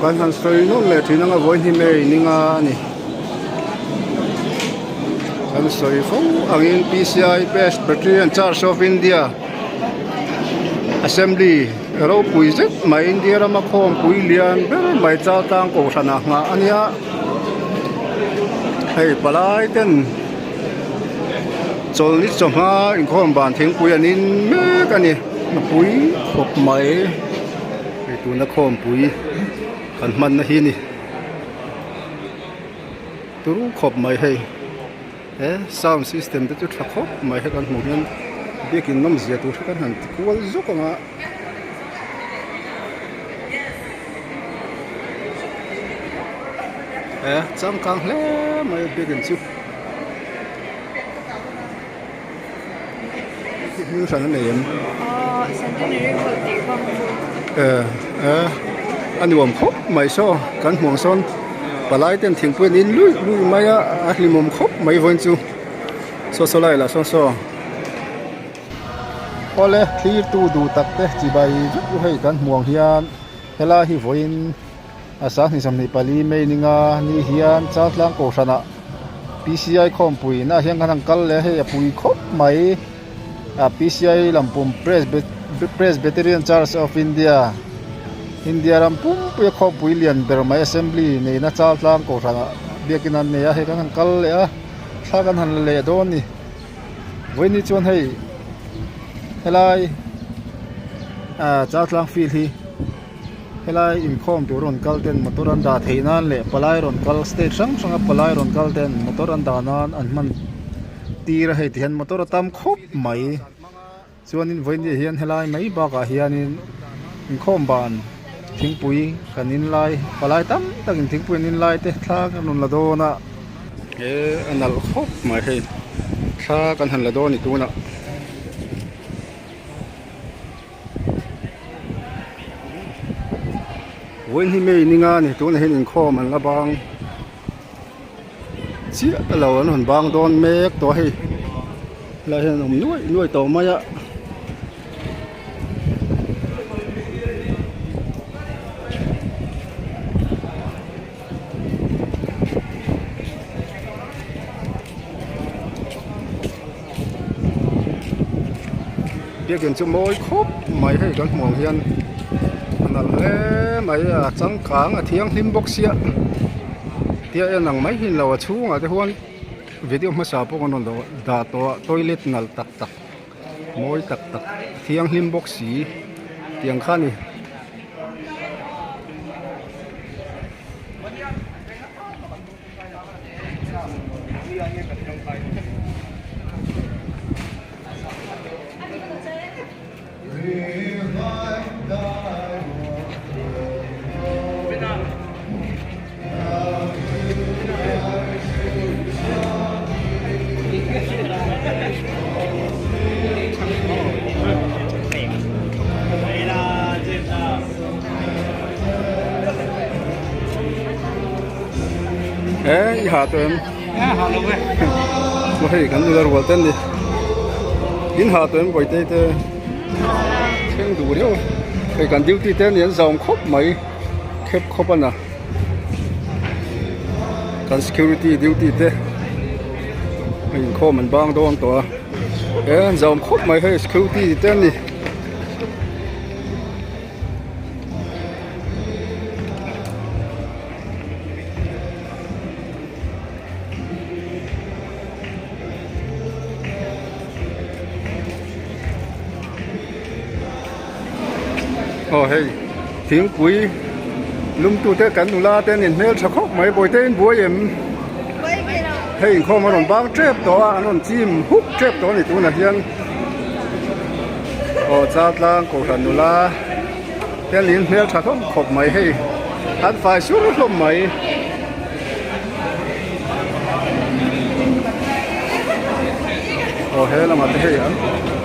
kan han soi no le thina nga voin hi me ninga ni kan soi fo angin PCI Best Battalion Charge of India Assembly ro pui zet mai India ra ma khom pui lian ber mai cha tang ko thana nga ania hei palai ten chol ni chonga in khom ban thing pui anin me kani pui khop mai ei tu na khom pui kan man na hi ni turu khop mai hei sound system te chu thakop mai he kan hmu hian biakin nom zia tu kan han kual zuk anga cham kang hle mai biakin chu như sao nó niệm centenary của địa phương anh đi khóc mày so cắn muồng son và lại tên thiền quên in lui mày à đi mồm khóc mày vẫn chú so lại là so ole khi tu du tắc te chỉ bài rất hay cắn muồng hiền hay là hi voin sáng thì sắm ni pali mày ninga ni hiền chát lang cổ sana PCI khom pui na hiang kan kal le he pui khop mai PCI Lampum Presbyterian Church of India Lampum pui khop pui lian ber mai assembly nei na chal tlang ko thanga biakinan ne he kan kal le a tha kan han le don ni voini chon hei helai chal tlang feel hi helai in khom tu ron kal ten motoran da theinan le palai ron kal state sang palai ron kal ten motoran da nan an man tira hei tihan motor tam khop mai chuanin voini hian helai mai ba ka hianin in khom ban thingpui kanin lai palai tam takin thingpui nin lai te thla kan la dona anal khop mai hei thla kan han la doni tuna voin hi mei ninga ni tuna hin in khom an la bang chi lo an hon bang don mek to hi la hen nuôi to mai a biết kiện cho môi khốp mày hay con mỏng hiền là lẽ mày trắng cáng thiang lim bốc xia tia nằng mấy hin lâu chú ngà thế huân video mà sao bốc con đó đã to toilet nal tak tak môi tak tak thiang lim bốc xì tiếng khan đi hạ tụi em hạ luôn ấy mà hay cái người ruột tên đi in hạ tụi em gọi tên thế xem đủ điệu cái cái duty tên hiện dòng khóc mấy khép khóc anh à cái security duty thế mình kho mình bang đâu anh tòa dòng khóc mấy hay security tên đi hey tiếng quý lum tu te kan nula ten in mel thakok mai boi ten boi em hey kho ma ron bang trep to anon chim huk trep to ni tu na hian chat lang ko kan nula ten lin mel thakok khop mai hey han fai su khop mai hey la ma te hey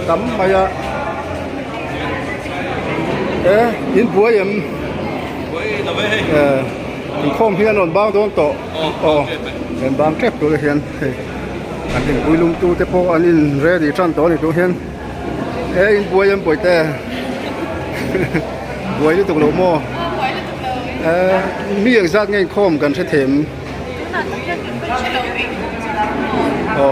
tam mai a in bùa em in khom hiền ổn bang đón tổ em bang kẹp tôi hiền anh in bùi lung tu te po anh in ready chăn tổ này tôi hiền in bùa em bùi te bùi đi tục lỗ mò มีอย่างซักไงโคมกันใช่เถมอ๋อ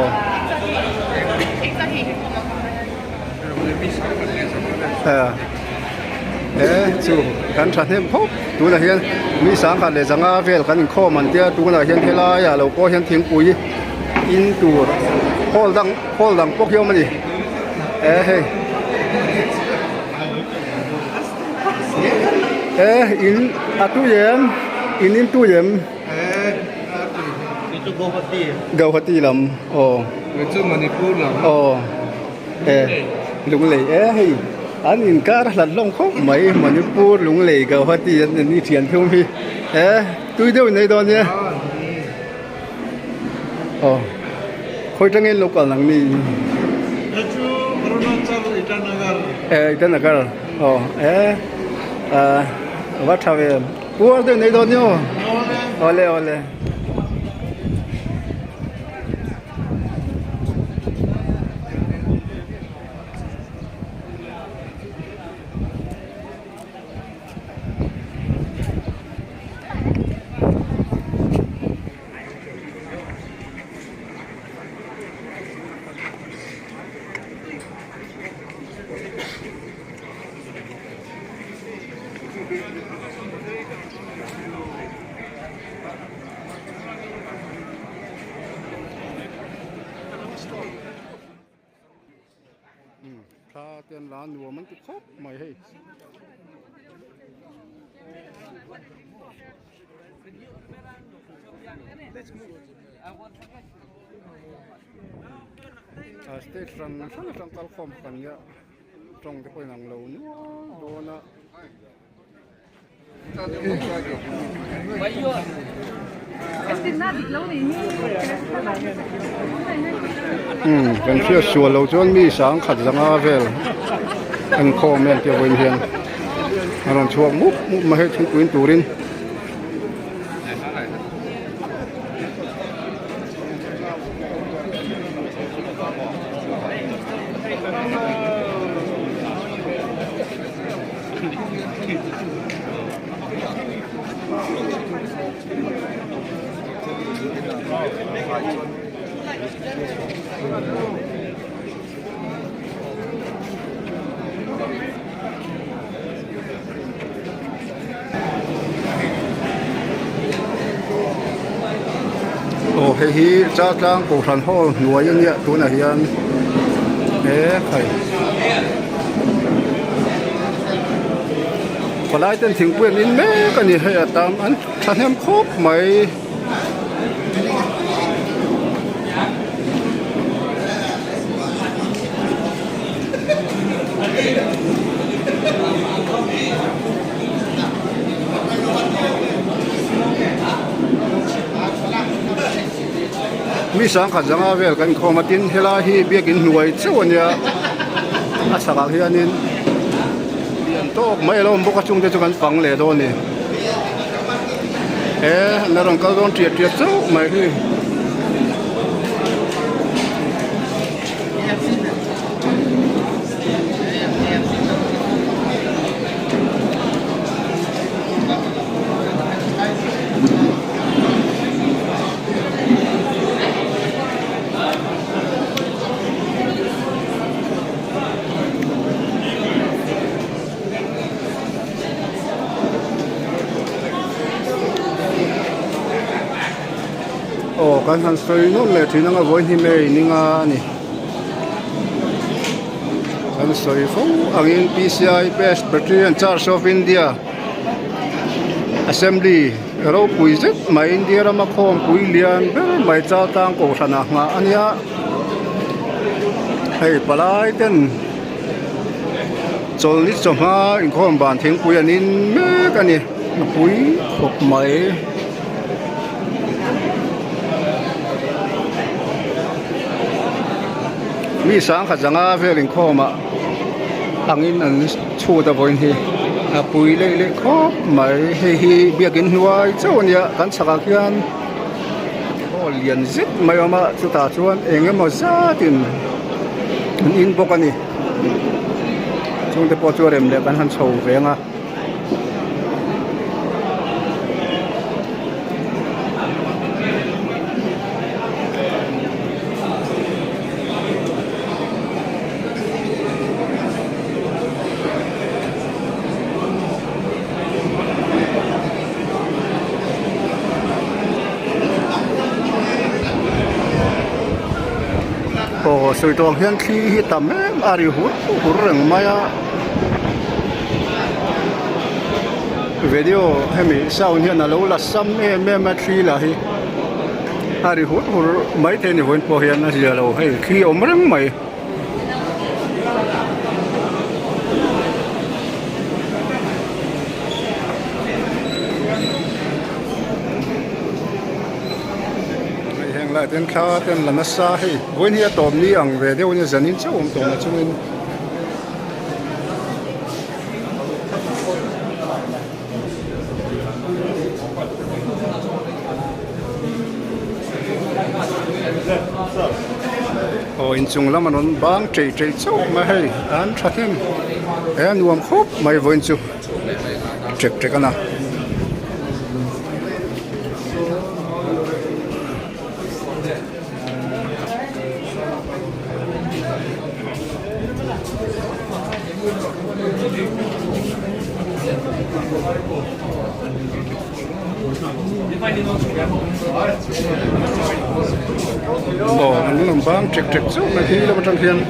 จูกันฉันเห็นพบดูนะเห็นมีสังกัดเลยสังอาเวลกันข้อมันเดียดูนะเห็นเทลายาเราก็เห็นทิ้งปุ๋ยอินตัวโคดังพวกเยอะมันดิเฮ้อินอะตู้เย็นอินตู้เย็นitu Gauhati. Gauhati lắm Itu Manipur lah. Lũng lầy hey anh nhìn cá rất là long khóc mấy Manipur lũng lầy Gauhati đi thiền không phi tôi đâu này đó nhé khôi trăng lục ở làng này Itu Arunachal Itanagar. Itanagar vắt thao về cua đâu này đó nhé oleถ้าเตียนร้านหัวมันจะครบไหมให้สเตชันนั่นก็ต้องคอมกันเนี่ยตรงที่ไปนั่งเราเนี่ยโดนนะเป็นเชื่อชัวเราจนมีสังขัดสังอาเวลอันคอมเมนต์ที่วันเฮียนเราชัวมุกมาให้ถึงปืนตูรินเฮียจ้าจ้างกูทันห่อหน่วยอย่างเงี้ยตัวไหนยันใครพอไล่เต้นถึงเพื่อนนินแม่ก็นี่ให้ตามอันฉันแฮมครบไหมมีสังขัดสังอาเวลกันคอมาตินเฮลาฮีเบียกินหน่วยเจ้าเนี่ยอาศักเฮียนินเรียนโตไม่เราบุกจุงจะกันฟังเลยโดนนี่นั่นเราก็ต้องเทียบเจ้าไม่คือการทันสวยนู่นเลยที่นั่งวันที่ไม่นิ่งนี่การสวยฟูอันนี้ PCI Best Battalion Charge of India Assembly เราคุยจิตมาอินเดียเรามาคอมคุยเลียนเบลไม่จ้าตั้งโกศนะงาอันนี้ให้ปลายเต้นจนลิศมาอินคอมบานทิ้งคุยอันนี้แม่กันนี่คุยพวกไม่มีสังขัดสังอาเวลิงข้อมาอังอินอันชูตะบนที่ปุยเล็กๆข้อไม่ให้เบียกินหัวเจ้าเนี่ยกันสักกันก็เรียนซิดไม่เอามาสุดท้ายชวนเองก็มาซาตินอินปกันนี่ช่วงที่พอช่วยเริ่มเด็กกันหันโชว์เอง soi tong hian thi hi tam em ari hur reng maya video hemi sound hian alo la sam em thi la hi ari hur mai te ni hoin po hian a ria lo hei khi om reng mai lại tên khá tên là nó xa hay với những tôm ní ăn về theo như dân in châu ông tôm là chúng mình in chung lắm mà nó bang chạy châu mà hay ăn chắc em ăn nuông khốp mày với chú trực cái nào anh làm bang trực chút mà khi là một trong thiên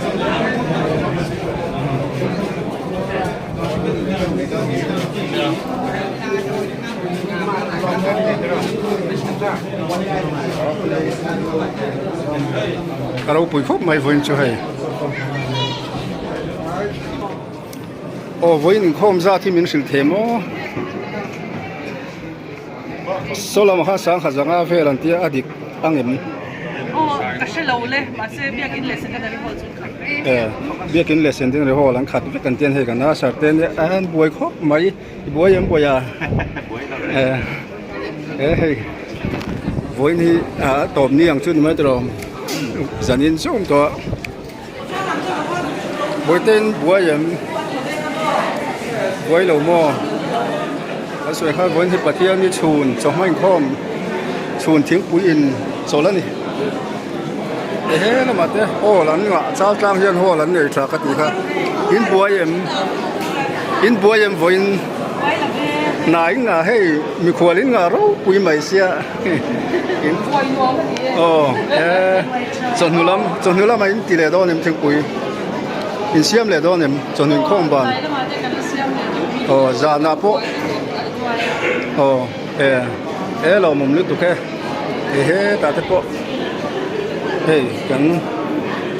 kalau bụi phúc mày vốn cho hay với những hôm ra thì mình sẽ thêm số là một hai sáng khá rằng về lần tiếp adik anh em cái sẽ lâu lên mà sẽ biết cái lesson cái này họ biết cái lesson thì họ làm khát biết cần tiền hay cần nó sợ tiền anh buổi khóc mấy buổi em buổi với thì tôm ni ăn chút mấy rồi dần dần xuống đó buổi tên buổi em buổi lâu mòสวยครับวันที่ประเทศนี่ชูนสองไม้ข้อมชูนทิ้งปุ๋ยอินโซลันนี่เฮ้ยนั่นมาเต้โอ้หลังอ่ะเจ้ากลางเฮียนโอ้หลังเนี่ยชากติครับอินบัวเอ็มวันนายงาให้มีขวดลิ้นงาเราปุ๋ยใหม่เสียโอ้จนหัวล้ำมาอินตีเลยตัวเนี่ยทิ้งปุ๋ยอินเสียมเลยตัวเนี่ยจนถึงข้อมบานโอ้จานาโปเรามุมลึกตุกแค่ตาเตปกัน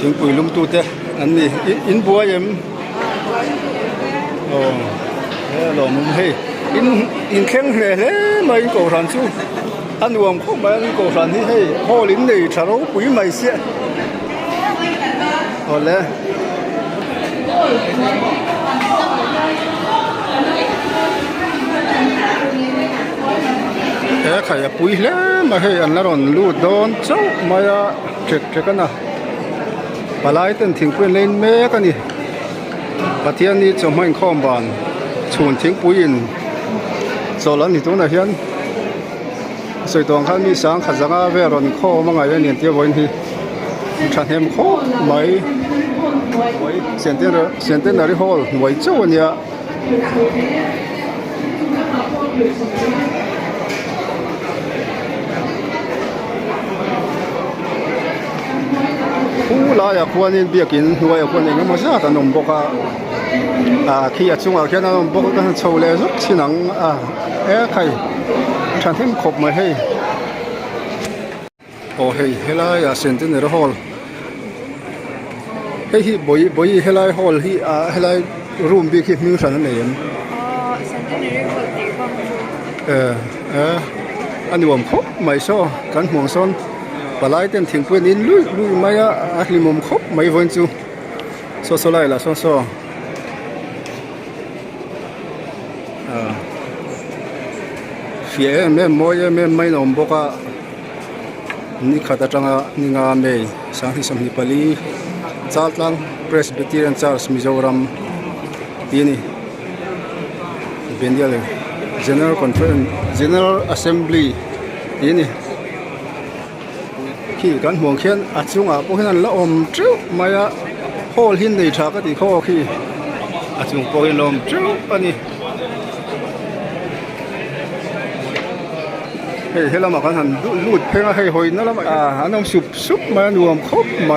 ถึงปุ๋ยลุมตูเตอันนี้อินบัวยังเรามุมอินแข็งเลยไม่อินโกรันซูอันรวมเข้ามาอินโกรันที่ให้พ่อลิ้นในชาโร่ปุ๋ยไม่เสียแล้วใครปุ๋ยแล้วมาให้อันละรอนลูดโดนเจ้ามาเจ็กกันนะปลายเต้นทิ้งเป็นเลนแม่กันนี่ประเทศนี้จะไม่ข้อมบานชวนทิ้งปุ๋ยนโซลันนี่ตัวไหนเฮียนสวยตรงข้างมีสังขัดสังอาเวรอนข้อมังไงเนี่ยเที่ยววันที่ฉันเห็นข้อไม่เสียนเต้นอะไรฮอลไว้เจ้าเนี่ยผู้ลายควรนี่เบียกินหัวควรนี่ก็มาซะแต่นมบกขี้จุงเอาแค่นั้นนมบกก็โชว์เลยสุดที่หนังใครฉันเห็นขบมาให้โอ้เฮ้ยลายเซนติเนอร์ฮอลเฮ้ยบ่อยเฮ้ยลายฮอลเฮ้ยลายรูมบีคิดมิวสันนั่นเองเซนติเนอร์ฮอลตีบ้างอันนี้ผมครบไม่ซ้อกันห่วงซ้อนปลายเต็มถึงเพื่อนนินลุยไม่ลิมุมครบไม่วันจูโซไลละโซเฟียแม่มวยแม่ไม่นมบอกว่านี่ขัดจังนี่งาเมย์สังที่สมิปลีจัดลังเพรสบิทีเรนชาร์สมิโซรัมที่นี่เป็นเดียวเลย General Conference General Assembly ที่นี่ขี้กันห่วงเขียนอัดจุงพวกนั้นละอมจิ้วมาโคหินในฉากที่โคขี้อัดจุงพวกนั้นละอมจิ้วอันนี้เฮ้ยเรามากันหันลูดเพ่งให้หอยนั่นละอันนั้นสุบมารวมครบไหม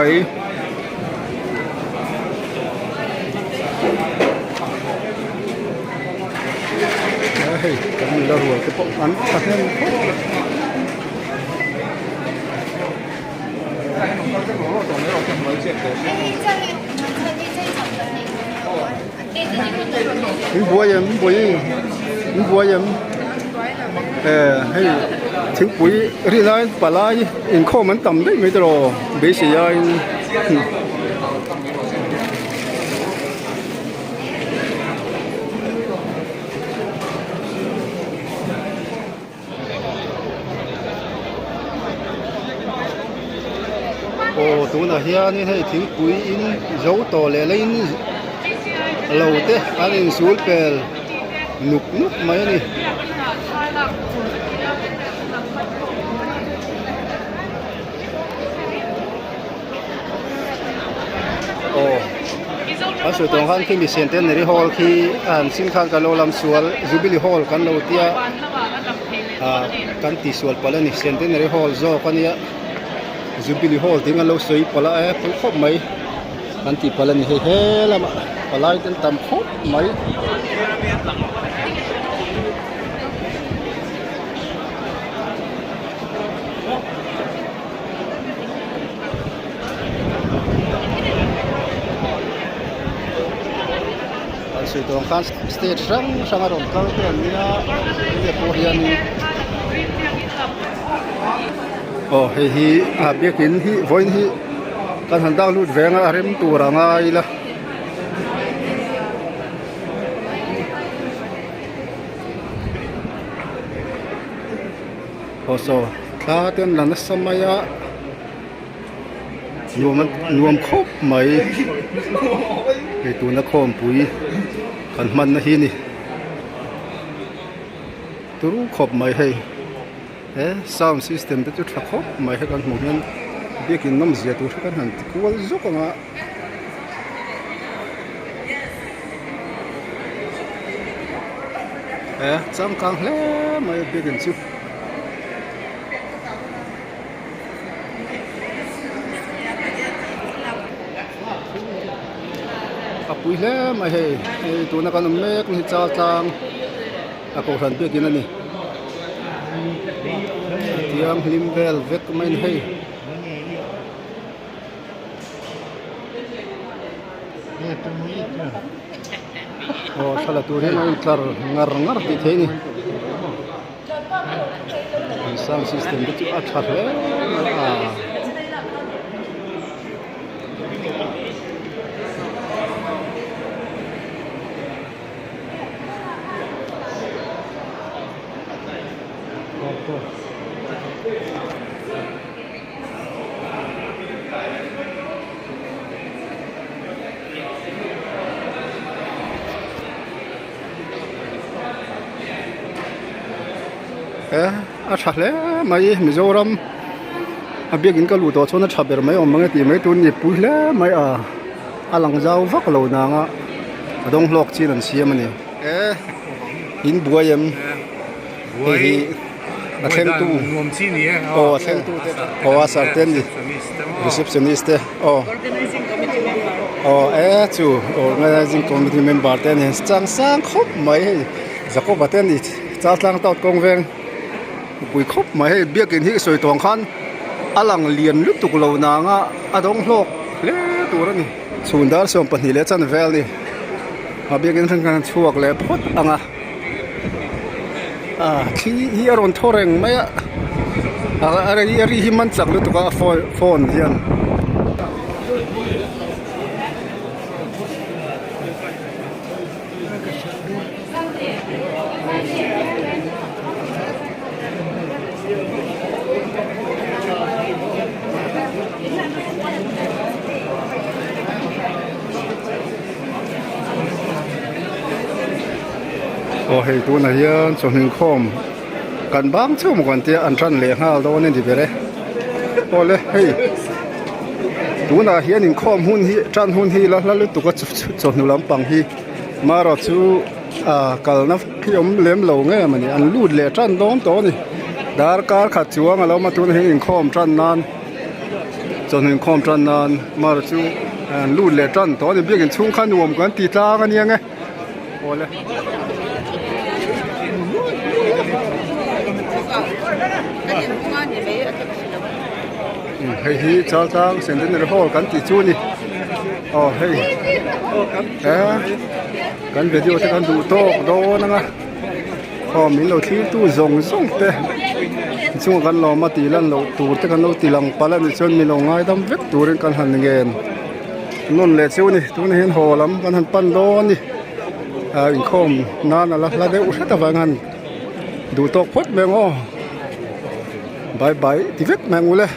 la ruột cái bộ ăn thật nên những bùa em hayถึงปุ๋ยรีไลน์ปลายอินข้อมันต่ำได้ไม่ตลอดเบสิยายโอ้ตัวน่ะเฮียนี่ให้ถึงปุ๋ยอินเจ้าต่อเลยเลยนี่เราเตะอะไรสูบเปลนุกไหมนี่ โอ้อันสุดตรงขั้นที่มีเซนเตนเนอรี่ฮอลที่สินค้ากันเราลำสวนจูบิลีฮอลกันเราเตียกันตีสวนไปแล้วนี่เซนเตนเนอรี่ฮอลโซ่กันเนี่ยจูบิลีฮอลที่กันเราสวยไปแล้วปุ๊บครบไหมกันตีไปแล้วนี่เฮ้แล้วมาไปแล้วจนต่ำครบไหมสุดตรงขั้นสเตจช่างอารมณ์เขาเป็นเนี่ยเรียกว่าเฮียนโอ้เฮียเบียกินเฮียวันเฮียการหันดาวลุดแหวงอะไรมันตัวร่างไงล่ะโอ้โซถ้าเตือนหลังสมัยรวมครบไหมไอตัวนครปุ๋ยขันมันนะฮีนี่ตัวรู้ครบไหมให้ซาวด์ซิสเต็มตัวจุดครบไหมให้กันหมดนั้นเบียกินน้ำเสียตัวกันหันกูว่าจุกอ่ะจังกังแล้วไหมเบียกินจุปุ๋ยแล้วไม่ให้ตัวนักการเมืองที่จ้าจ้างก็สันเปียกินนี่เตรียมลิมเวลเวกไม่ให้โอ้ชาลตัวนี้มันคลาร์งาที่เท่นี่ซาวด์ซิสเต็มที่อัดชัดเลยอาชัดเลยไม่มิโซรัมเบียกินก็รู้ตัวชนชับแบบไม่อมมังตีไม่ตุนญี่ปุ่นเลยไม่หลังเจ้าฟักเรานางดงหลอกจีนันเสียมันนี่อินบัวยัมเซนตูโอ้เซนตูโอ้สารเต็นดิreceptionistโอ้จูorganizing committee member เต็นเห็นจังสังครบไหมจะครบเต็นดิจ้าลังตัดกงเวงปุยครบไหมเบียกินที่สวยตรงขันหลังเลียนลุกตุกเรานางดงหลอกเล่ตัวนี่ส่วนดาร์สมปนิเลจันเวลนี่เบียกินทั้งการช่วงเลยพดที่เฮียรอนทอร์งไหมอะไรที่มันจักลุตุกโฟนเฮียนโอ้เฮ้ตัวไหนยันส่งถึงคอมกันบ้างเชื่อมกันเตี้ยอันชันเลี้ยงเราตัวนี้ดีไปเลยโอ้เลยเฮ้ยตัวไหนเฮียหนึ่งคอมหุ่นฮีจันหุ่นฮีแล้วตัวก็จนหนูลำปังฮีมาเราชูกัลนับที่ผมเลี้ยงเหล่าเงี้ยมันนี่อันลูดเลี้ยจันโดนตัวนี่ดาร์การขัดจัวมาแล้วมาตัวนี้หนึ่งคอมจันนานจนหนึ่งคอมจันนานมาเราชูอันลูดเลี้ยจันตัวนี่เบี้ยกันชุ่มขันรวมกันตีตากันยังไงโอ้เลย เฮ้ยชาวต่างเส้นเดินหอกันติจูนี่อ๋อเฮ้ยกันวิดีโอที่กันดูโต๊ะโดนนะพอมีเราที่ตู้ส่งเตะช่วงกันเรามาตีลันเราตูที่กันเราตีลังปลาลันชนมีเราง่ายทำเวทตูเรื่องกันหันเงินนุ่นเล็ดชิวนี่ตัวนี้เห็นหอลำกันหันปั้นโดนนี่อินคอมนานอะไรแล้วเดี๋ยวอุตส่าห์ว่างันดูโต๊ะพดแมงอ๋อบายที่เวทแมงอูเลย